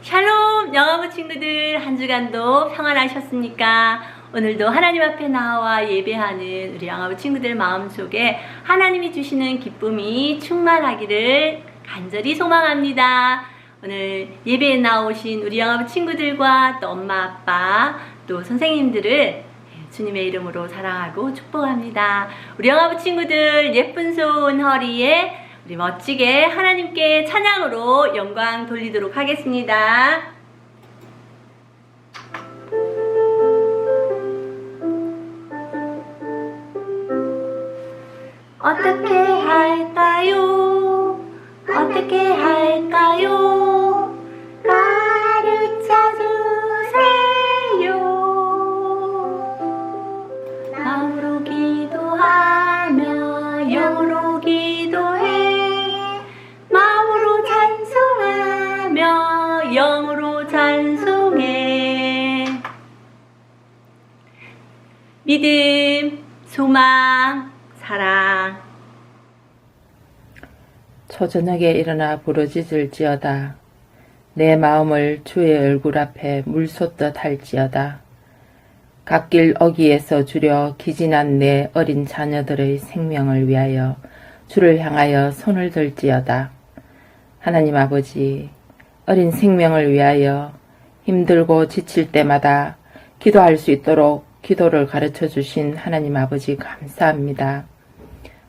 샬롬 영화부 친구들, 한 주간도 평안하셨습니까? 오늘도 하나님 앞에 나와 예배하는 우리 영화부 친구들 마음속에 하나님이 주시는 기쁨이 충만하기를 간절히 소망합니다. 오늘 예배에 나오신 우리 영화부 친구들과 또 엄마 아빠 또 선생님들을 주님의 이름으로 사랑하고 축복합니다. 우리 영화부 친구들 예쁜 손 허리에 우리 멋지게 하나님께 찬양으로 영광 돌리도록 하겠습니다. 어떻게 할까요? 어떻게 할까요? 가르쳐 주세요. 마음으로 기도하며 영으로 기도해. 마음으로 찬송하며 영으로 찬송해. 믿음, 소망, 사랑. 초저녁에 일어나 부르짖을지어다. 내 마음을 주의 얼굴 앞에 물솟듯 할지어다. 갓길 어귀에서 주려 기진한 내 어린 자녀들의 생명을 위하여 주를 향하여 손을 들지어다. 하나님 아버지, 어린 생명을 위하여 힘들고 지칠 때마다 기도할 수 있도록 기도를 가르쳐 주신 하나님 아버지 감사합니다.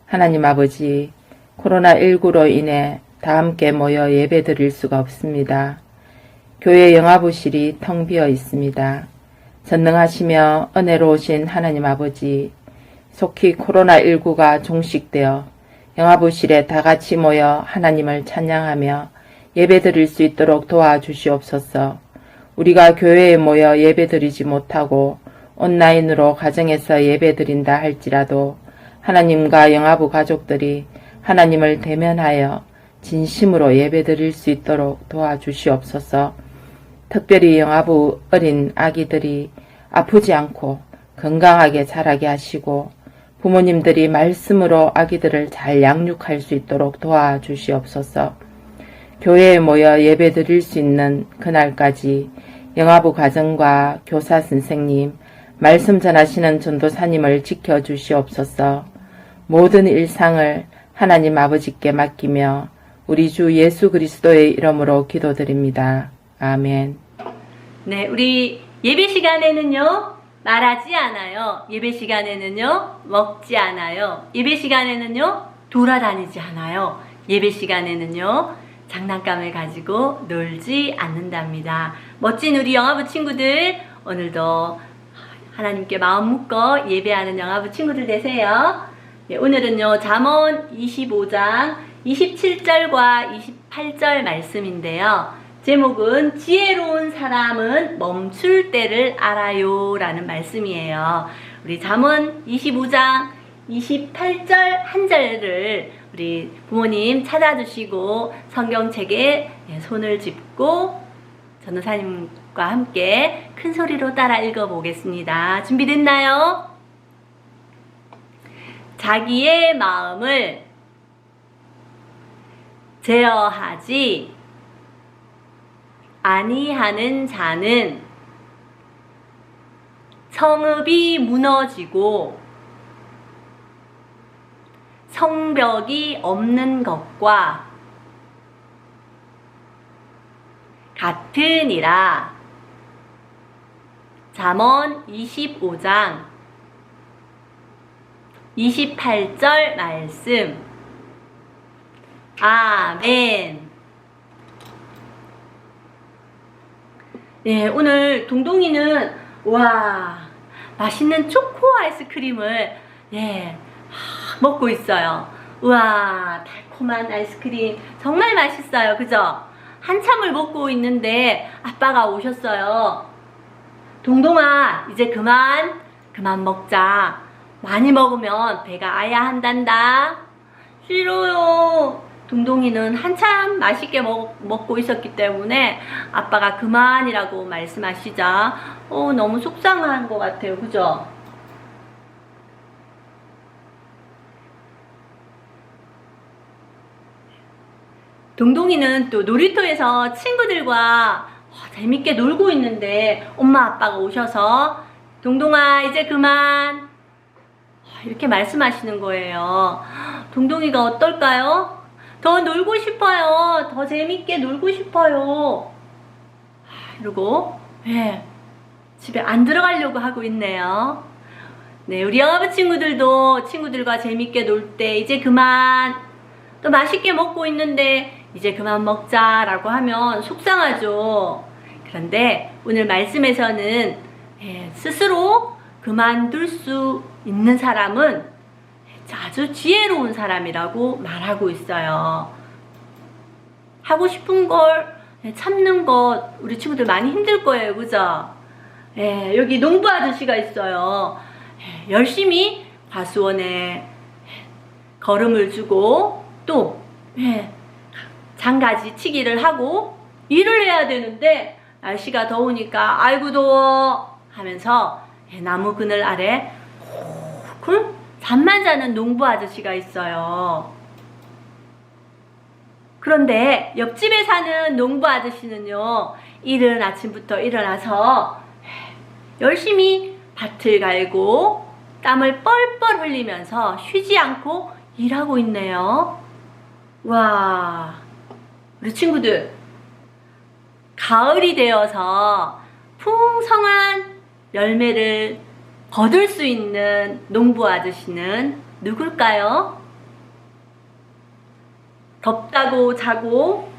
하나님 아버지, 코로나19로 인해 다 함께 모여 예배 드릴 수가 없습니다. 교회 영화부실이 텅 비어 있습니다. 전능하시며 은혜로우신 하나님 아버지, 속히 코로나19가 종식되어 영화부실에 다 같이 모여 하나님을 찬양하며 예배 드릴 수 있도록 도와주시옵소서. 우리가 교회에 모여 예배 드리지 못하고 온라인으로 가정에서 예배 드린다 할지라도 하나님과 영화부 가족들이 하나님을 대면하여 진심으로 예배 드릴 수 있도록 도와주시옵소서. 특별히 영화부 어린 아기들이 아프지 않고 건강하게 자라게 하시고 부모님들이 말씀으로 아기들을 잘 양육할 수 있도록 도와주시옵소서. 교회에 모여 예배 드릴 수 있는 그날까지 영화부 가정과 교사 선생님, 말씀 전하시는 전도사님을 지켜주시옵소서. 모든 일상을 하나님 아버지께 맡기며 우리 주 예수 그리스도의 이름으로 기도드립니다. 아멘. 네, 우리 예배 시간에는요, 말하지 않아요. 예배 시간에는요, 먹지 않아요. 예배 시간에는요, 돌아다니지 않아요. 예배 시간에는요, 장난감을 가지고 놀지 않는답니다. 멋진 우리 영화부 친구들, 오늘도 하나님께 마음 묶어 예배하는 영화부 친구들 되세요. 네, 오늘은요, 잠언 25장 27절과 28절 말씀인데요. 제목은 지혜로운 사람은 멈출 때를 알아요 라는 말씀이에요. 우리 잠언 25장 28절 한 절을 우리 부모님 찾아주시고 성경책에 손을 짚고 전도사님과 함께 큰 소리로 따라 읽어보겠습니다. 준비됐나요? 자기의 마음을 제어하지 아니하는 자는 성읍이 무너지고 성벽이 없는 것과 같으니라. 잠언 25장 28절 말씀. 아멘. 네, 오늘 동동이는 와, 맛있는 초코 아이스크림을 먹고 있어요. 우와, 달콤한 아이스크림 정말 맛있어요. 그죠? 한참을 먹고 있는데 아빠가 오셨어요. 동동아, 이제 그만 먹자. 많이 먹으면 배가 아야 한단다. 싫어요. 동동이는 한참 맛있게 먹고 있었기 때문에 아빠가 그만이라고 말씀하시자 너무 속상한 것 같아요. 그죠? 동동이는 또 놀이터에서 친구들과 재밌게 놀고 있는데 엄마 아빠가 오셔서 동동아 이제 그만 이렇게 말씀하시는 거예요. 동동이가 어떨까요? 더 놀고 싶어요. 더 재밌게 놀고 싶어요. 이러고 집에 안 들어가려고 하고 있네요. 네, 우리 영아부 친구들도 친구들과 재밌게 놀 때 이제 그만, 또 맛있게 먹고 있는데 이제 그만 먹자라고 하면 속상하죠. 그런데 오늘 말씀에서는 스스로 그만둘 수 있는 사람은 아주 지혜로운 사람이라고 말하고 있어요. 하고 싶은 걸 참는 것 우리 친구들 많이 힘들 거예요. 그죠? 여기 농부 아저씨가 있어요. 열심히 과수원에 거름을 주고 또 장가지 치기를 하고 일을 해야 되는데 날씨가 더우니까 아이고 더워 하면서 나무 그늘 아래 잠만 자는 농부 아저씨가 있어요. 그런데 옆집에 사는 농부 아저씨는요, 이른 아침부터 일어나서 열심히 밭을 갈고 땀을 뻘뻘 흘리면서 쉬지 않고 일하고 있네요. 와, 우리 친구들, 가을이 되어서 풍성한 열매를 거둘 수 있는 농부 아저씨는 누굴까요? 덥다고 자고,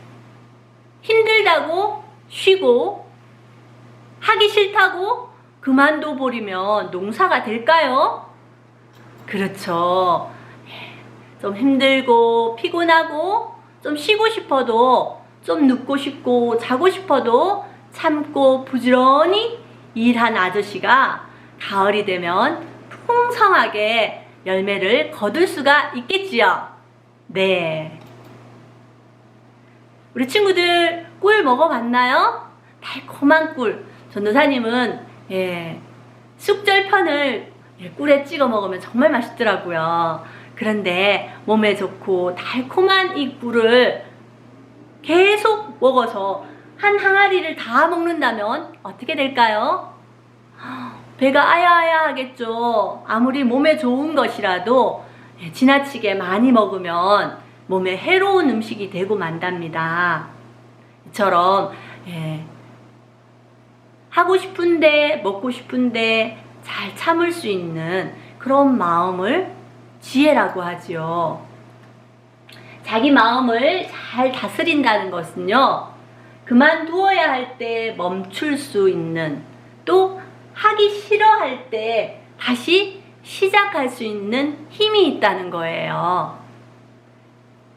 힘들다고 쉬고, 하기 싫다고 그만둬 버리면 농사가 될까요? 그렇죠. 좀 힘들고 피곤하고 좀 쉬고 싶어도, 좀 눕고 싶고 자고 싶어도 참고 부지런히 일한 아저씨가 가을이 되면 풍성하게 열매를 거둘 수가 있겠지요. 네. 우리 친구들 꿀 먹어봤나요? 달콤한 꿀. 전도사님은 쑥절편을 꿀에 찍어 먹으면 정말 맛있더라고요. 그런데 몸에 좋고 달콤한 이 꿀을 계속 먹어서 한 항아리를 다 먹는다면 어떻게 될까요? 배가 아야아야 하겠죠. 아무리 몸에 좋은 것이라도 지나치게 많이 먹으면 몸에 해로운 음식이 되고 만답니다. 이처럼 하고 싶은데 먹고 싶은데 잘 참을 수 있는 그런 마음을 지혜라고 하지요. 자기 마음을 잘 다스린다는 것은요, 그만두어야 할 때 멈출 수 있는, 또 하기 싫어할 때 다시 시작할 수 있는 힘이 있다는 거예요.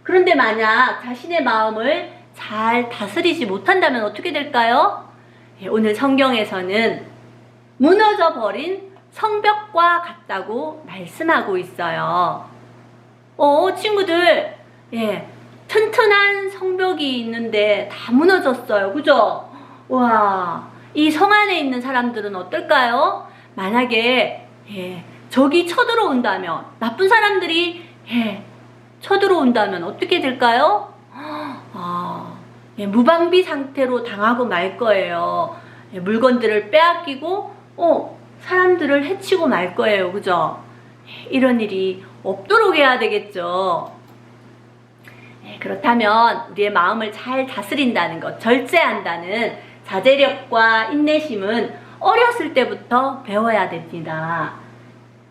그런데 만약 자신의 마음을 잘 다스리지 못한다면 어떻게 될까요? 오늘 성경에서는 무너져 버린 성벽과 같다고 말씀하고 있어요. 친구들, 튼튼한 성벽이 있는데 다 무너졌어요. 그죠? 와, 이 성 안에 있는 사람들은 어떨까요? 만약에 적이 쳐들어온다면, 나쁜 사람들이 쳐들어온다면 어떻게 될까요? 무방비 상태로 당하고 말 거예요. 물건들을 빼앗기고 사람들을 해치고 말 거예요. 그죠? 이런 일이 없도록 해야 되겠죠. 그렇다면 우리의 마음을 잘 다스린다는 것, 절제한다는 자제력과 인내심은 어렸을 때부터 배워야 됩니다.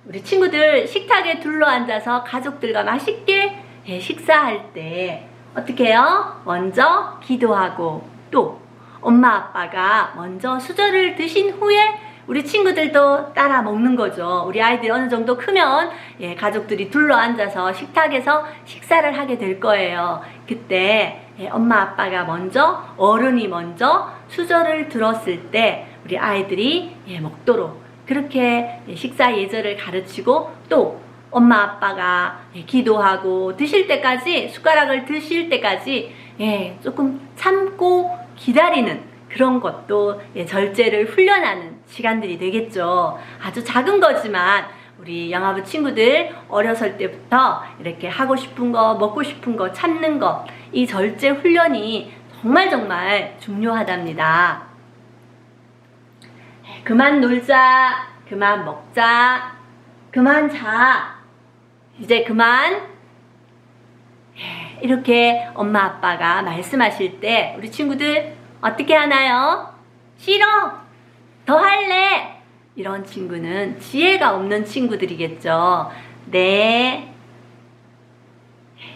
우리 친구들 식탁에 둘러앉아서 가족들과 맛있게 식사할 때 어떻게 해요? 먼저 기도하고, 또 엄마 아빠가 먼저 수저를 드신 후에 우리 친구들도 따라 먹는 거죠. 우리 아이들이 어느 정도 크면 가족들이 둘러앉아서 식탁에서 식사를 하게 될 거예요. 그때 엄마 아빠가 먼저, 어른이 먼저 수저를 들었을 때 우리 아이들이 먹도록 그렇게 식사 예절을 가르치고, 또 엄마 아빠가 기도하고 드실 때까지, 숟가락을 드실 때까지 조금 참고 기다리는 그런 것도 절제를 훈련하는 시간들이 되겠죠. 아주 작은 거지만 우리 영아부 친구들 어렸을 때부터 이렇게 하고 싶은 거, 먹고 싶은 거 참는 거, 이 절제 훈련이 정말 중요하답니다. 그만 놀자, 그만 먹자, 그만 자, 이제 그만. 이렇게 엄마 아빠가 말씀하실 때 우리 친구들 어떻게 하나요? 싫어! 더 할래! 이런 친구는 지혜가 없는 친구들이겠죠. 네.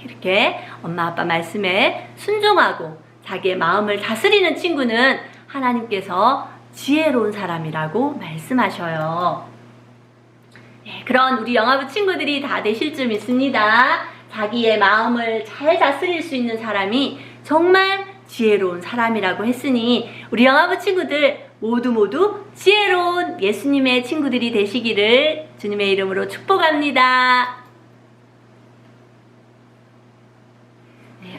이렇게 엄마 아빠 말씀에 순종하고 자기의 마음을 다스리는 친구는 하나님께서 지혜로운 사람이라고 말씀하셔요. 그런 우리 영아부 친구들이 다 되실 줄 믿습니다. 자기의 마음을 잘 다스릴 수 있는 사람이 정말 지혜로운 사람이라고 했으니 우리 영아부 친구들 모두 지혜로운 예수님의 친구들이 되시기를 주님의 이름으로 축복합니다.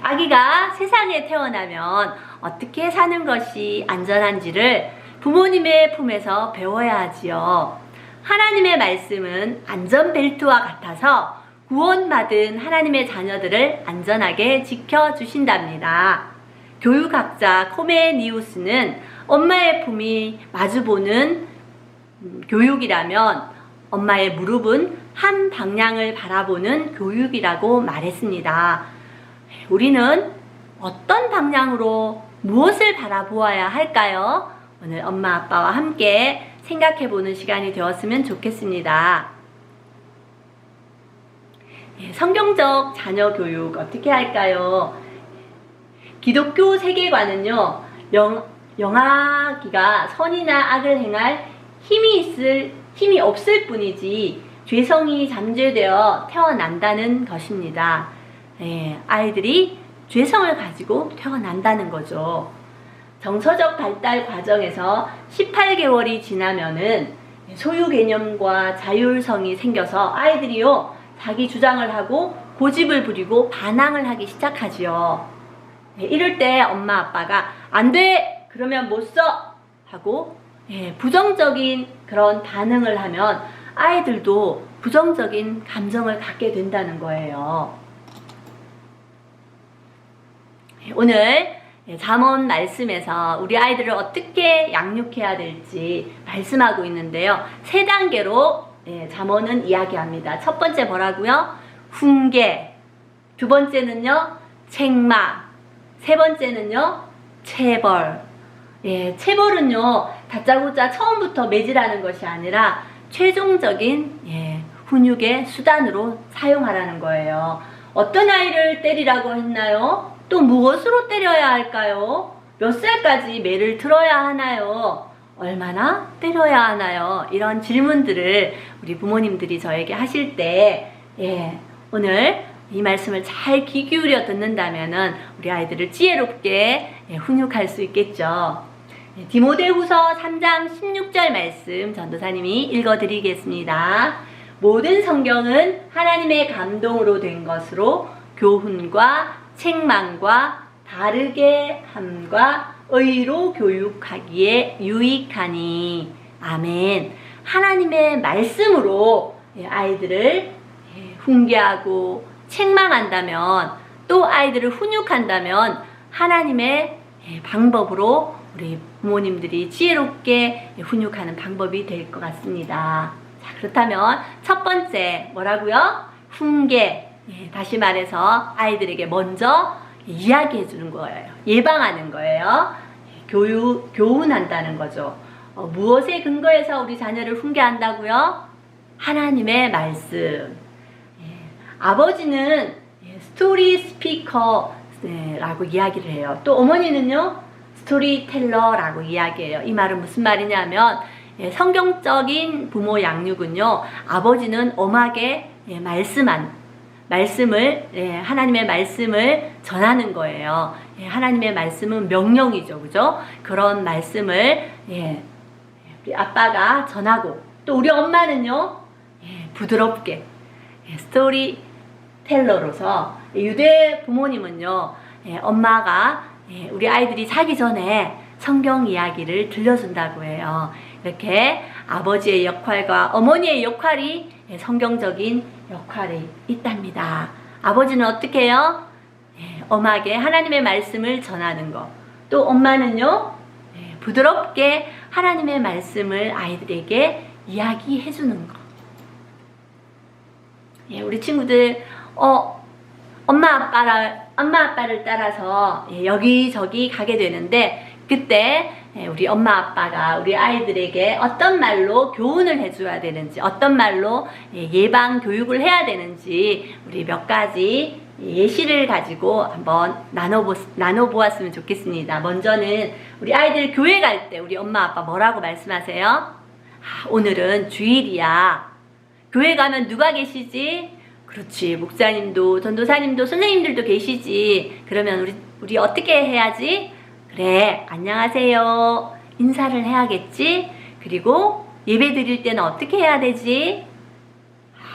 아기가 세상에 태어나면 어떻게 사는 것이 안전한지를 부모님의 품에서 배워야 하지요. 하나님의 말씀은 안전벨트와 같아서 구원받은 하나님의 자녀들을 안전하게 지켜주신답니다. 교육학자 코메니우스는 엄마의 품이 마주보는 교육이라면 엄마의 무릎은 한 방향을 바라보는 교육이라고 말했습니다. 우리는 어떤 방향으로 무엇을 바라보아야 할까요? 오늘 엄마 아빠와 함께 생각해보는 시간이 되었으면 좋겠습니다. 성경적 자녀 교육 어떻게 할까요? 기독교 세계관은요, 영아기가 선이나 악을 행할 힘이 없을 뿐이지 죄성이 잠재되어 태어난다는 것입니다. 아이들이 죄성을 가지고 태어난다는 거죠. 정서적 발달 과정에서 18개월이 지나면은 소유 개념과 자율성이 생겨서 아이들이요, 자기 주장을 하고 고집을 부리고 반항을 하기 시작하지요. 이럴 때 엄마 아빠가 안 돼! 그러면 못 써! 하고 부정적인 그런 반응을 하면 아이들도 부정적인 감정을 갖게 된다는 거예요. 오늘 잠언 말씀에서 우리 아이들을 어떻게 양육해야 될지 말씀하고 있는데요. 3단계로 잠언은 이야기합니다. 첫 번째 뭐라고요? 훈계. 두 번째는요, 책망. 세 번째는요, 체벌. 체벌은요, 다짜고짜 처음부터 매질하는 것이 아니라 최종적인 훈육의 수단으로 사용하라는 거예요. 어떤 아이를 때리라고 했나요? 또 무엇으로 때려야 할까요? 몇 살까지 매를 들어야 하나요? 얼마나 때려야 하나요? 이런 질문들을 우리 부모님들이 저에게 하실 때 오늘 이 말씀을 잘 귀 기울여 듣는다면은 우리 아이들을 지혜롭게 훈육할 수 있겠죠. 디모데후서 3장 16절 말씀 전도사님이 읽어드리겠습니다. 모든 성경은 하나님의 감동으로 된 것으로 교훈과 책망과 바르게 함과 의로 교육하기에 유익하니. 아멘. 하나님의 말씀으로 아이들을 훈계하고 책망한다면, 또 아이들을 훈육한다면 하나님의 방법으로 우리 부모님들이 지혜롭게 훈육하는 방법이 될 것 같습니다. 자, 그렇다면 첫 번째 뭐라고요? 훈계. 다시 말해서 아이들에게 먼저 이야기해 주는 거예요. 예방하는 거예요. 교훈한다는 거죠. 무엇에 근거해서 우리 자녀를 훈계한다고요? 하나님의 말씀. 아버지는 스토리 스피커라고 이야기를 해요. 또 어머니는요, 스토리텔러라고 이야기해요. 이 말은 무슨 말이냐면 성경적인 부모 양육은요, 아버지는 엄하게 하나님의 말씀을 전하는 거예요. 하나님의 말씀은 명령이죠, 그죠? 그런 말씀을 우리 아빠가 전하고, 또 우리 엄마는요, 부드럽게 스토리텔러로서, 유대 부모님은요, 엄마가 우리 아이들이 자기 전에 성경 이야기를 들려준다고 해요. 이렇게 아버지의 역할과 어머니의 역할이 성경적인 역할이 있답니다. 아버지는 어떻게 해요? 엄하게 하나님의 말씀을 전하는 것. 또 엄마는요, 부드럽게 하나님의 말씀을 아이들에게 이야기해 주는 거. 예, 우리 친구들 엄마 아빠를 따라서 여기저기 가게 되는데, 그때 우리 엄마 아빠가 우리 아이들에게 어떤 말로 교훈을 해줘야 되는지, 어떤 말로 예방 교육을 해야 되는지 우리 몇 가지 예시를 가지고 한번 나눠보았으면 좋겠습니다. 먼저는 우리 아이들 교회 갈 때 우리 엄마 아빠 뭐라고 말씀하세요? 오늘은 주일이야. 교회 가면 누가 계시지? 그렇지, 목사님도 전도사님도 선생님들도 계시지. 그러면 우리 어떻게 해야지? 그래, 안녕하세요, 인사를 해야겠지. 그리고 예배 드릴 때는 어떻게 해야 되지?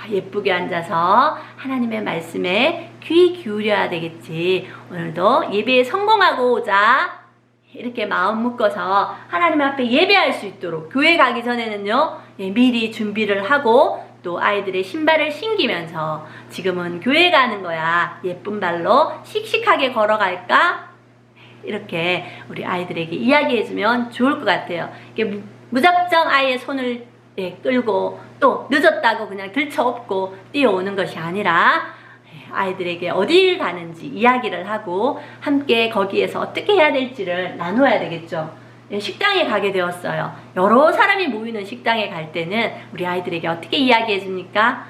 예쁘게 앉아서 하나님의 말씀에 귀 기울여야 되겠지. 오늘도 예배에 성공하고자 이렇게 마음 묶어서 하나님 앞에 예배할 수 있도록 교회 가기 전에는요, 미리 준비를 하고 또 아이들의 신발을 신기면서 지금은 교회 가는 거야, 예쁜 발로 씩씩하게 걸어갈까? 이렇게 우리 아이들에게 이야기해주면 좋을 것 같아요. 이게 무작정 아이의 손을 끌고 또 늦었다고 그냥 들쳐업고 뛰어오는 것이 아니라 아이들에게 어딜 가는지 이야기를 하고 함께 거기에서 어떻게 해야 될지를 나눠야 되겠죠. 식당에 가게 되었어요. 여러 사람이 모이는 식당에 갈 때는 우리 아이들에게 어떻게 이야기해 줍니까?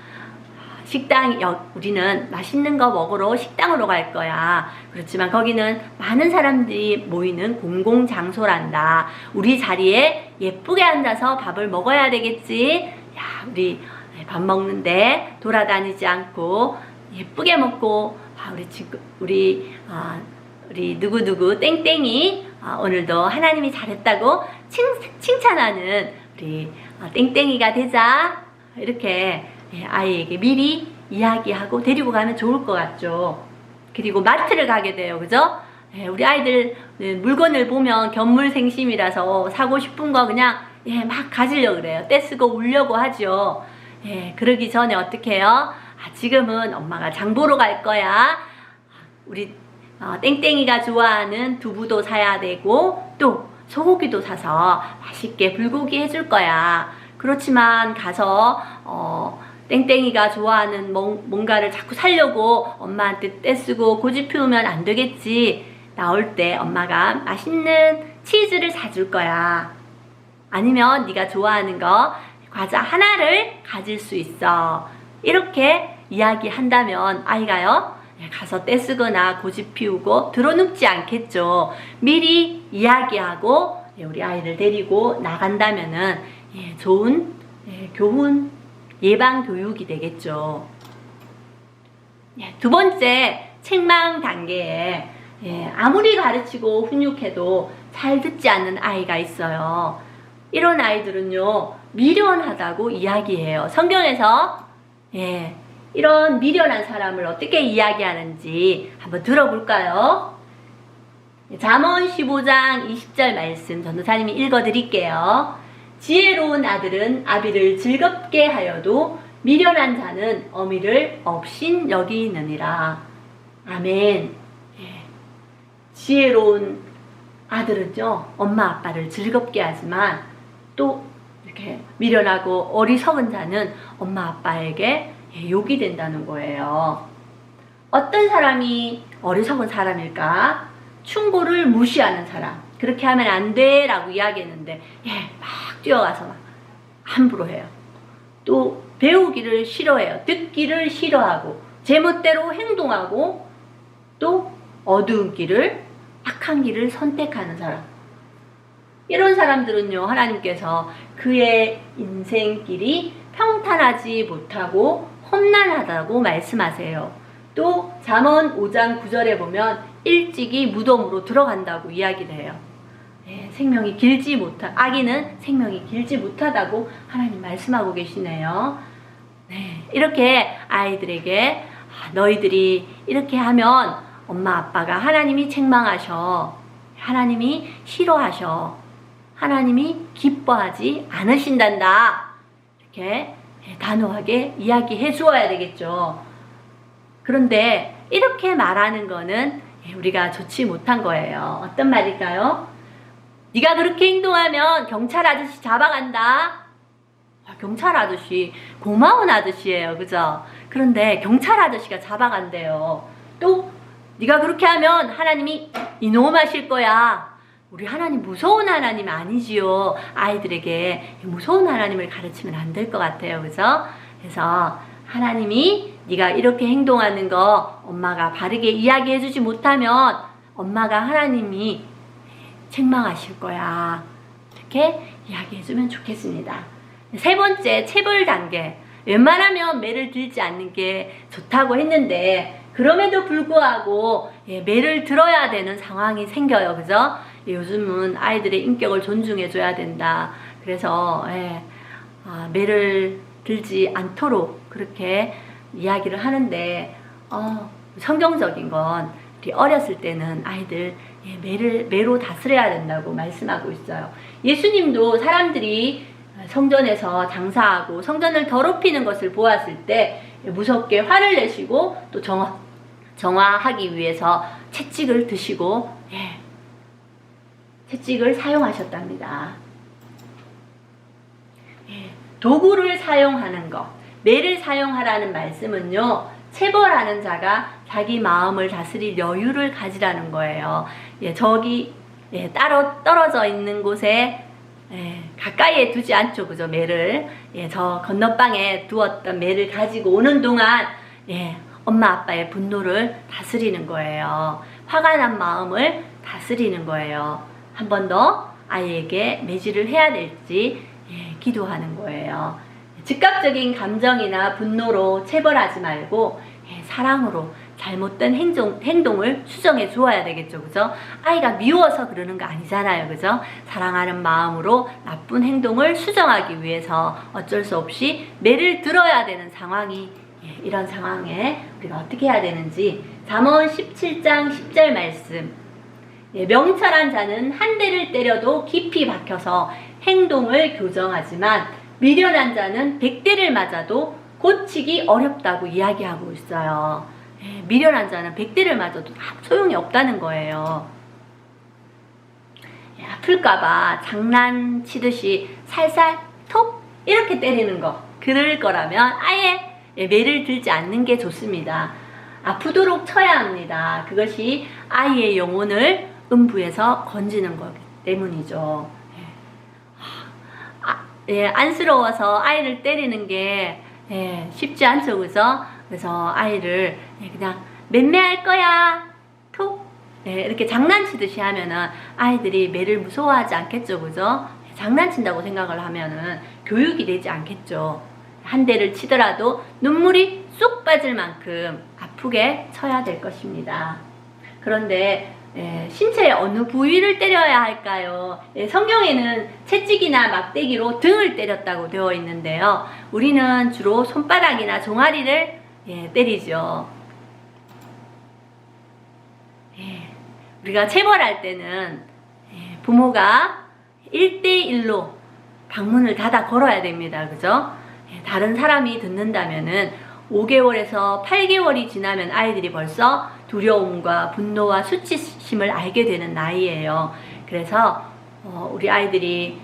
우리는 맛있는 거 먹으러 식당으로 갈 거야. 그렇지만 거기는 많은 사람들이 모이는 공공장소란다. 우리 자리에 예쁘게 앉아서 밥을 먹어야 되겠지. 야, 우리 밥 먹는데 돌아다니지 않고 예쁘게 먹고, 우리 누구누구 땡땡이 오늘도 하나님이 잘했다고 칭찬하는 우리 땡땡이가 되자. 이렇게 아이에게 미리 이야기하고 데리고 가면 좋을 것 같죠. 그리고 마트를 가게 돼요. 그죠? 우리 아이들 물건을 보면 견물생심이라서 사고 싶은 거 그냥 막 가지려고 그래요. 떼쓰고 울려고 하죠. 그러기 전에 어떻게 해요? 지금은 엄마가 장 보러 갈 거야. 우리 땡땡이가 좋아하는 두부도 사야 되고 또 소고기도 사서 맛있게 불고기 해줄 거야. 그렇지만 가서 땡땡이가 좋아하는 뭔가를 자꾸 사려고 엄마한테 떼쓰고 고집 피우면 안 되겠지. 나올 때 엄마가 맛있는 치즈를 사줄 거야. 아니면 네가 좋아하는 거 과자 하나를 가질 수 있어. 이렇게 이야기한다면 아이가요, 가서 떼쓰거나 고집 피우고 들어눕지 않겠죠. 미리 이야기하고 우리 아이를 데리고 나간다면은 좋은 교훈, 예방 교육이 되겠죠. 두 번째, 책망 단계에 아무리 가르치고 훈육해도 잘 듣지 않는 아이가 있어요. 이런 아이들은요, 미련하다고 이야기해요. 성경에서 이런 미련한 사람을 어떻게 이야기하는지 한번 들어볼까요? 잠언 15장 20절 말씀 전도사님이 읽어드릴게요. 지혜로운 아들은 아비를 즐겁게 하여도 미련한 자는 어미를 업신 여기느니라. 아멘. 지혜로운 아들은요, 엄마 아빠를 즐겁게 하지만 또 이렇게 미련하고 어리석은 자는 엄마 아빠에게 욕이 된다는 거예요. 어떤 사람이 어리석은 사람일까? 충고를 무시하는 사람. 그렇게 하면 안 돼 라고 이야기했는데 막 뛰어가서 막 함부로 해요. 또 배우기를 싫어해요. 듣기를 싫어하고 제멋대로 행동하고 또 어두운 길을, 악한 길을 선택하는 사람. 이런 사람들은요, 하나님께서 그의 인생길이 평탄하지 못하고 험난하다고 말씀하세요. 또 잠언 5장 9절에 보면 일찍이 무덤으로 들어간다고 이야기를 해요. 아기는 생명이 길지 못하다고 하나님 말씀하고 계시네요. 이렇게 아이들에게 너희들이 이렇게 하면 엄마 아빠가 하나님이 책망하셔, 하나님이 싫어하셔, 하나님이 기뻐하지 않으신단다. 이렇게 단호하게 이야기해 주어야 되겠죠. 그런데 이렇게 말하는 거는 우리가 좋지 못한 거예요. 어떤 말일까요? 네가 그렇게 행동하면 경찰 아저씨 잡아간다. 경찰 아저씨 고마운 아저씨예요, 그죠? 그런데 경찰 아저씨가 잡아간대요. 또 네가 그렇게 하면 하나님이 이놈 하실 거야. 우리 하나님 무서운 하나님 아니지요. 아이들에게 무서운 하나님을 가르치면 안 될 것 같아요, 그죠? 그래서 하나님이 네가 이렇게 행동하는 거 엄마가 바르게 이야기해주지 못하면 엄마가 하나님이 책망하실 거야. 이렇게 이야기해주면 좋겠습니다. 세 번째, 체벌 단계. 웬만하면 매를 들지 않는 게 좋다고 했는데 그럼에도 불구하고 매를 들어야 되는 상황이 생겨요. 그죠? 요즘은 아이들의 인격을 존중해줘야 된다. 그래서 매를 들지 않도록 그렇게 이야기를 하는데 성경적인 건 우리 어렸을 때는 아이들 매로 다스려야 된다고 말씀하고 있어요. 예수님도 사람들이 성전에서 장사하고 성전을 더럽히는 것을 보았을 때 무섭게 화를 내시고 또 정화하기 위해서 채찍을 드시고 채찍을 사용하셨답니다. 도구를 사용하는 것, 매를 사용하라는 말씀은요, 체벌하는 자가 자기 마음을 다스릴 여유를 가지라는 거예요. 저기 따로 떨어져 있는 곳에 가까이에 두지 않죠, 그죠? 매를 저 건너방에 두었던 매를 가지고 오는 동안 엄마 아빠의 분노를 다스리는 거예요. 화가 난 마음을 다스리는 거예요. 한 번 더 아이에게 매질을 해야 될지 기도하는 거예요. 즉각적인 감정이나 분노로 체벌하지 말고 사랑으로 잘못된 행동을 수정해 주어야 되겠죠, 그죠? 아이가 미워서 그러는 거 아니잖아요, 그죠? 사랑하는 마음으로 나쁜 행동을 수정하기 위해서 어쩔 수 없이 매를 들어야 되는 상황이 이런 상황에 우리가 어떻게 해야 되는지 잠언 17장 10절 말씀. 명철한 자는 한 대를 때려도 깊이 박혀서 행동을 교정하지만 미련한 자는 100대를 맞아도 고치기 어렵다고 이야기하고 있어요. 미련한 자는 100대를 맞아도 소용이 없다는 거예요. 아플까봐 장난치듯이 살살 톡 이렇게 때리는 거, 그럴 거라면 아예 매를 들지 않는 게 좋습니다. 아프도록 쳐야 합니다. 그것이 아이의 영혼을 음부에서 건지는 거기 때문이죠. 안쓰러워서 아이를 때리는 게 쉽지 않죠, 그죠? 그래서 아이를 그냥 맴매할 거야 톡 이렇게 장난치듯이 하면은 아이들이 매를 무서워하지 않겠죠, 그죠? 장난친다고 생각을 하면은 교육이 되지 않겠죠. 한 대를 치더라도 눈물이 쏙 빠질 만큼 아프게 쳐야 될 것입니다. 그런데 신체의 어느 부위를 때려야 할까요? 성경에는 채찍이나 막대기로 등을 때렸다고 되어 있는데요. 우리는 주로 손바닥이나 종아리를 때리죠. 우리가 체벌할 때는 부모가 1대1로 방문을 닫아 걸어야 됩니다. 그죠? 다른 사람이 듣는다면은 5개월에서 8개월이 지나면 아이들이 벌써 두려움과 분노와 수치심을 알게 되는 나이예요. 그래서 우리 아이들이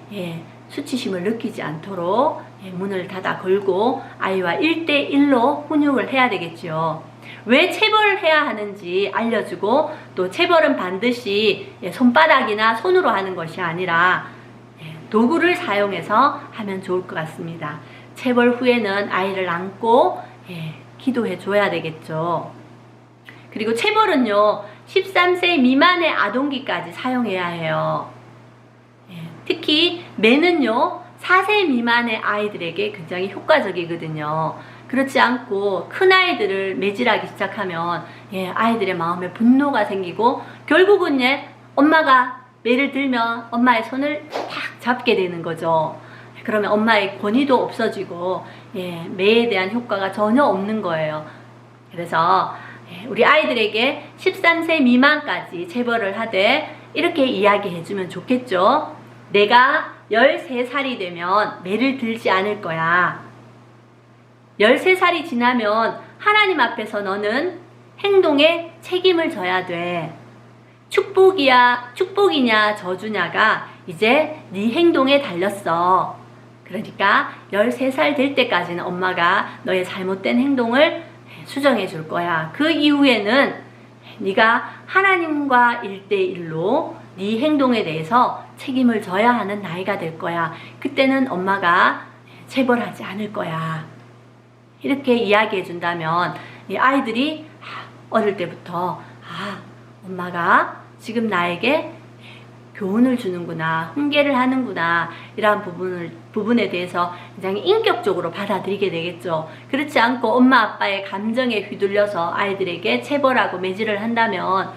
수치심을 느끼지 않도록 문을 닫아 걸고 아이와 1대1로 훈육을 해야 되겠죠. 왜 체벌을 해야 하는지 알려주고, 또 체벌은 반드시 손바닥이나 손으로 하는 것이 아니라 도구를 사용해서 하면 좋을 것 같습니다. 체벌 후에는 아이를 안고 기도해 줘야 되겠죠. 그리고 체벌은요, 13세 미만의 아동기까지 사용해야 해요. 특히 매는요, 4세 미만의 아이들에게 굉장히 효과적이거든요. 그렇지 않고 큰 아이들을 매질하기 시작하면 아이들의 마음에 분노가 생기고 결국은 엄마가 매를 들면 엄마의 손을 탁 잡게 되는 거죠. 그러면 엄마의 권위도 없어지고 매에 대한 효과가 전혀 없는 거예요. 그래서 우리 아이들에게 13세 미만까지 체벌을 하되 이렇게 이야기해주면 좋겠죠. 내가 13살이 되면 매를 들지 않을 거야. 13살이 지나면 하나님 앞에서 너는 행동에 책임을 져야 돼. 축복이냐 저주냐가 이제 네 행동에 달렸어. 그러니까 13살 될 때까지는 엄마가 너의 잘못된 행동을 수정해 줄 거야. 그 이후에는 네가 하나님과 1대1로 네 행동에 대해서 책임을 져야 하는 나이가 될 거야. 그때는 엄마가 체벌하지 않을 거야. 이렇게 이야기해 준다면 이 아이들이 어릴 때부터 엄마가 지금 나에게 교훈을 주는구나, 훈계를 하는구나, 이러한 부분에 대해서 굉장히 인격적으로 받아들이게 되겠죠. 그렇지 않고 엄마 아빠의 감정에 휘둘려서 아이들에게 체벌하고 매질을 한다면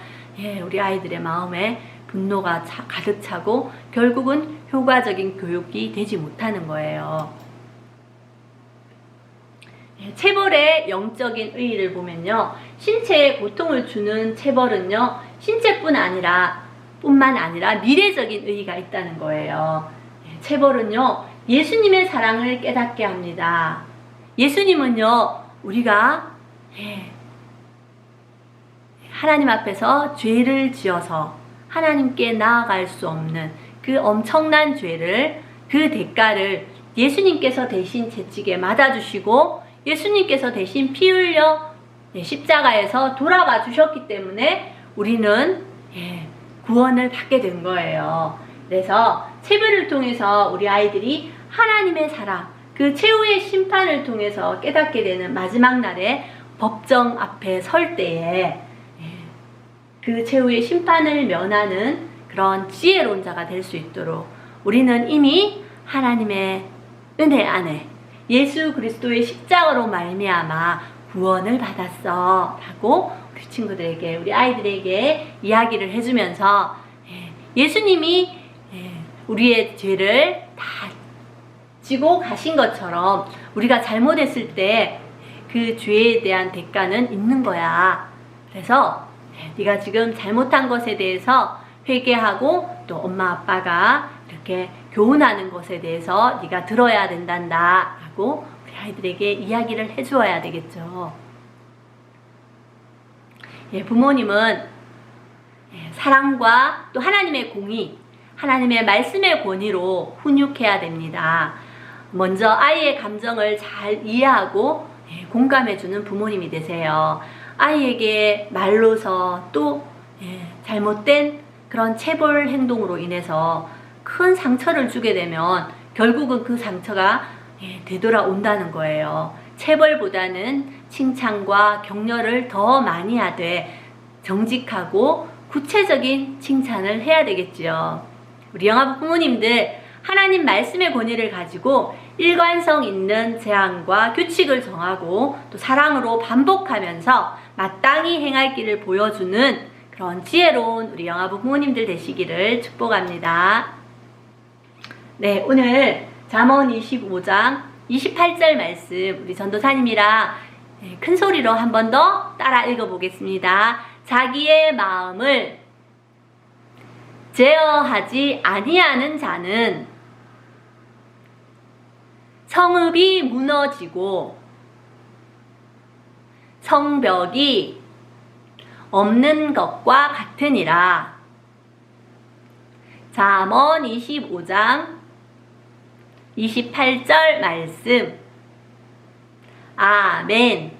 우리 아이들의 마음에 분노가 가득 차고 결국은 효과적인 교육이 되지 못하는 거예요. 체벌의 영적인 의의를 보면요, 신체에 고통을 주는 체벌은요, 뿐만 아니라 미래적인 의의가 있다는 거예요. 체벌은요, 예수님의 사랑을 깨닫게 합니다. 예수님은요, 우리가 하나님 앞에서 죄를 지어서 하나님께 나아갈 수 없는 그 엄청난 죄를, 그 대가를 예수님께서 대신 채찍에 맞아주시고 예수님께서 대신 피 흘려 십자가에서 돌아가 주셨기 때문에 우리는 구원을 받게 된 거예요. 그래서 체벌을 통해서 우리 아이들이 하나님의 사랑, 그 최후의 심판을 통해서 깨닫게 되는 마지막 날에 법정 앞에 설 때에 그 최후의 심판을 면하는 그런 지혜로운 자가 될 수 있도록 우리는 이미 하나님의 은혜 안에 예수 그리스도의 십자가로 말미암아 구원을 받았어 라고 우리 친구들에게, 우리 아이들에게 이야기를 해주면서 예수님이 우리의 죄를 다 지고 가신 것처럼 우리가 잘못했을 때 그 죄에 대한 대가는 있는 거야. 그래서 네가 지금 잘못한 것에 대해서 회개하고 또 엄마 아빠가 이렇게 교훈하는 것에 대해서 네가 들어야 된단다 라고 우리 아이들에게 이야기를 해주어야 되겠죠. 부모님은 사랑과 또 하나님의 공의, 하나님의 말씀의 권위로 훈육해야 됩니다. 먼저 아이의 감정을 잘 이해하고 공감해주는 부모님이 되세요. 아이에게 말로서 또 잘못된 그런 체벌 행동으로 인해서 큰 상처를 주게 되면 결국은 그 상처가 되돌아온다는 거예요. 체벌보다는 칭찬과 격려를 더 많이 하되 정직하고 구체적인 칭찬을 해야 되겠지요. 우리 영아부 부모님들, 하나님 말씀의 권위를 가지고 일관성 있는 제한과 규칙을 정하고 또 사랑으로 반복하면서 마땅히 행할 길을 보여주는 그런 지혜로운 우리 영아부 부모님들 되시기를 축복합니다. 네, 오늘 잠언 25장 28절 말씀 우리 전도사님이랑 큰 소리로 한 번 더 따라 읽어보겠습니다. 자기의 마음을 제어하지 아니하는 자는 성읍이 무너지고 성벽이 없는 것과 같으니라. 잠언 25장 28절 말씀. 아멘.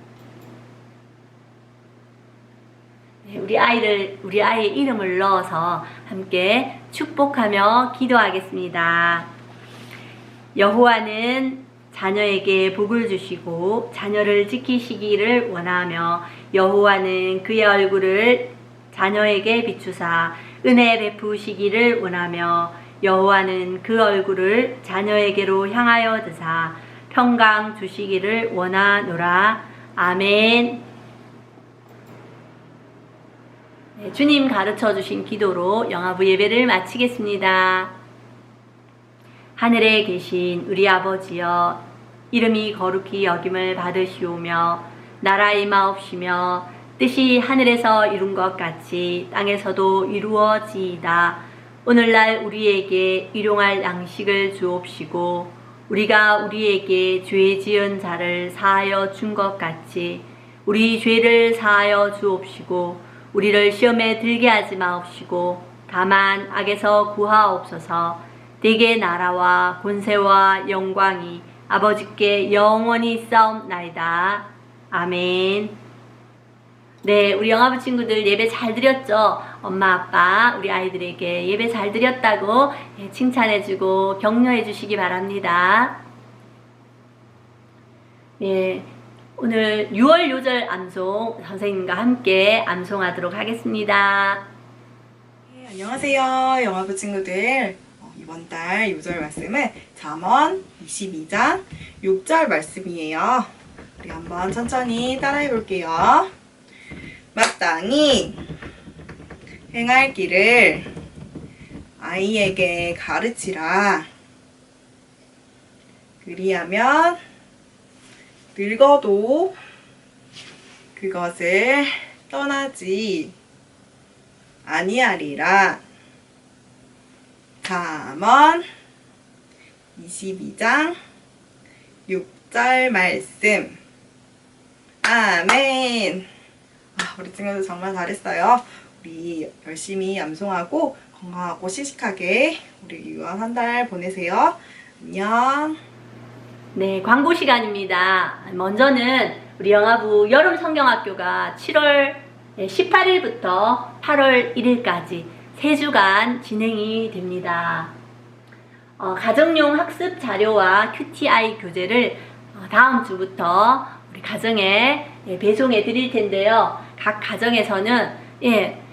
우리 아이의 이름을 넣어서 함께 축복하며 기도하겠습니다. 여호와는 자녀에게 복을 주시고 자녀를 지키시기를 원하며 여호와는 그의 얼굴을 자녀에게 비추사 은혜 베푸시기를 원하며 여호와는 그 얼굴을 자녀에게로 향하여 드사 평강 주시기를 원하노라. 아멘. 주님 가르쳐 주신 기도로 영아부 예배를 마치겠습니다. 하늘에 계신 우리 아버지여, 이름이 거룩히 여김을 받으시오며 나라 임하옵시며 뜻이 하늘에서 이룬 것 같이 땅에서도 이루어지이다. 오늘날 우리에게 일용할 양식을 주옵시고 우리가 우리에게 죄 지은 자를 사하여 준 것 같이 우리 죄를 사하여 주옵시고 우리를 시험에 들게 하지 마옵시고 다만 악에서 구하옵소서. 대개 나라와 권세와 영광이 아버지께 영원히 있사옵나이다. 아멘. 네, 우리 영아부 친구들 예배 잘 드렸죠? 엄마, 아빠, 우리 아이들에게 예배 잘 드렸다고 칭찬해주고 격려해주시기 바랍니다. 네, 오늘 6월 요절 암송 선생님과 함께 암송하도록 하겠습니다. 네, 안녕하세요, 영아부 친구들. 이번 달 요절 말씀은 잠언 22장 6절 말씀이에요. 우리 한번 천천히 따라해 볼게요. 마땅히 행할 길을 아이에게 가르치라. 그리하면 늙어도 그것을 떠나지 아니하리라. 잠언 22장 6절 말씀. 아멘. 우리 친구들 정말 잘했어요. 우리 열심히 암송하고 건강하고 씩씩하게 우리 유한 한 달 보내세요. 안녕. 네, 광고 시간입니다. 먼저는 우리 영아부 여름 성경학교가 7월 18일부터 8월 1일까지 3주간 진행이 됩니다. 가정용 학습 자료와 QTI 교재를 다음 주부터 우리 가정에 배송해 드릴 텐데요. 각 가정에서는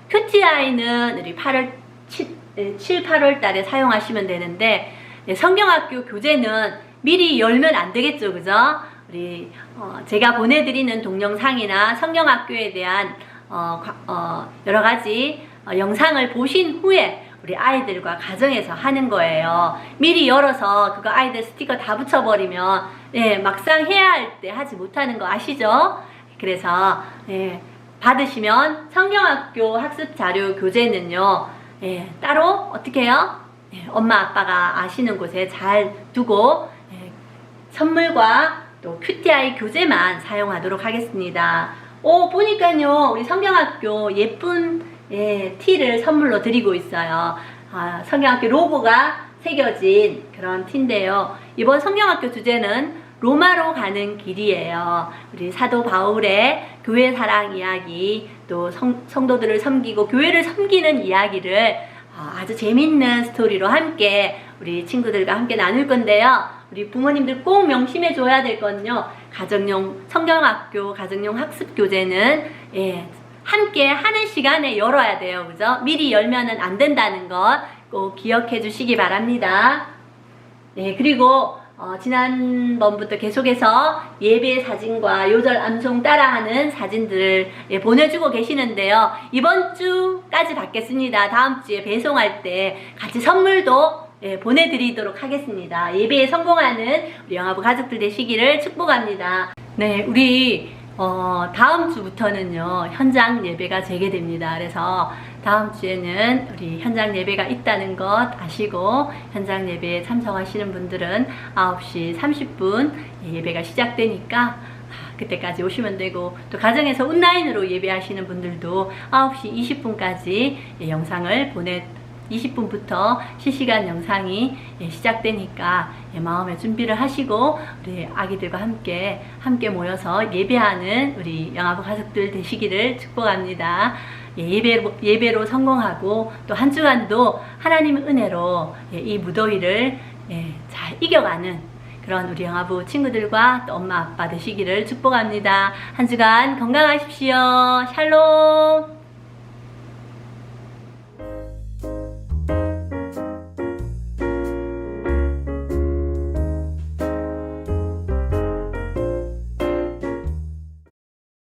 QTI는 우리 7, 8월 달에 사용하시면 되는데 성경학교 교재는 미리 열면 안 되겠죠, 그죠? 우리 제가 보내드리는 동영상이나 성경학교에 대한 여러 가지 영상을 보신 후에 우리 아이들과 가정에서 하는 거예요. 미리 열어서 그거 아이들 스티커 다 붙여버리면 막상 해야 할 때 하지 못하는 거 아시죠? 그래서 받으시면 성경학교 학습자료 교재는요 따로 어떻게 해요? 엄마 아빠가 아시는 곳에 잘 두고 선물과 또 QTI 교재만 사용하도록 하겠습니다. 보니까요 우리 성경학교 예쁜 티를 선물로 드리고 있어요. 성경학교 로고가 새겨진 그런 티인데요. 이번 성경학교 주제는 로마로 가는 길이에요. 우리 사도 바울의 교회 사랑 이야기, 또 성도들을 섬기고 교회를 섬기는 이야기를 아주 재밌는 스토리로 함께 우리 친구들과 함께 나눌 건데요. 우리 부모님들 꼭 명심해 줘야 될 건요. 가정용 성경학교, 가정용 학습 교재는 함께 하는 시간에 열어야 돼요. 그죠? 미리 열면은 안 된다는 것 꼭 기억해 주시기 바랍니다. 네, 그리고 지난번부터 계속해서 예배 사진과 요절 암송 따라하는 사진들을 보내주고 계시는데요. 이번 주까지 받겠습니다. 다음 주에 배송할 때 같이 선물도 보내드리도록 하겠습니다. 예배에 성공하는 우리 영아부 가족들 되시기를 축복합니다. 네, 우리 다음 주부터는요 현장 예배가 재개됩니다. 그래서 다음 주에는 우리 현장 예배가 있다는 것 아시고 현장 예배에 참석하시는 분들은 9시 30분 예배가 시작되니까 그때까지 오시면 되고, 또 가정에서 온라인으로 예배하시는 분들도 9시 20분까지 영상을 20분부터 실시간 영상이 시작되니까 마음의 준비를 하시고 우리 아기들과 함께 모여서 예배하는 우리 영아부 가족들 되시기를 축복합니다. 예배로 성공하고 또 한 주간도 하나님의 은혜로 이 무더위를 잘 이겨가는 그런 우리 영아부 친구들과 또 엄마 아빠 되시기를 축복합니다. 한 주간 건강하십시오. 샬롬.